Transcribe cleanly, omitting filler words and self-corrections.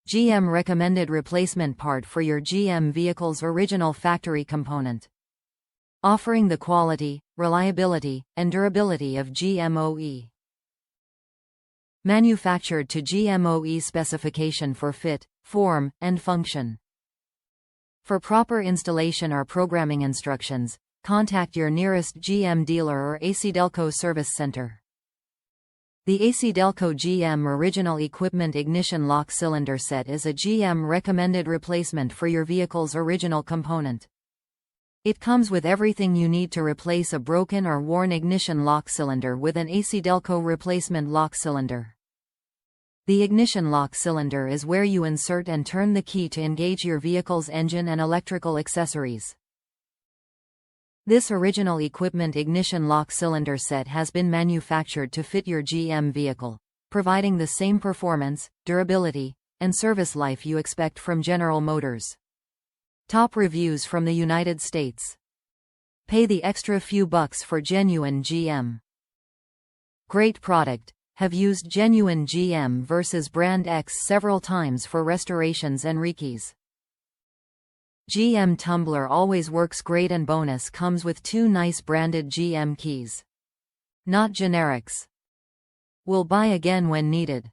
GM recommended replacement part for your GM vehicle's original factory component. Offering the quality, reliability, and durability of GMOE. Manufactured to GMOE specification for fit, form, and function. For proper installation or programming instructions, contact your nearest GM dealer or ACDelco Service Center. The ACDelco GM Original Equipment Ignition Lock Cylinder Set is a GM recommended replacement for your vehicle's original component. It comes with everything you need to replace a broken or worn ignition lock cylinder with an ACDelco replacement lock cylinder. The ignition lock cylinder is where you insert and turn the key to engage your vehicle's engine and electrical accessories. This original equipment ignition lock cylinder set has been manufactured to fit your GM vehicle, providing the same performance, durability, and service life you expect from General Motors. Top reviews from the United States. Pay the extra few bucks for genuine GM. Great product. Have used genuine GM versus brand X several times for restorations and rekeys. GM tumbler always works great and bonus comes with 2 nice branded GM keys. Not generics. Will buy again when needed.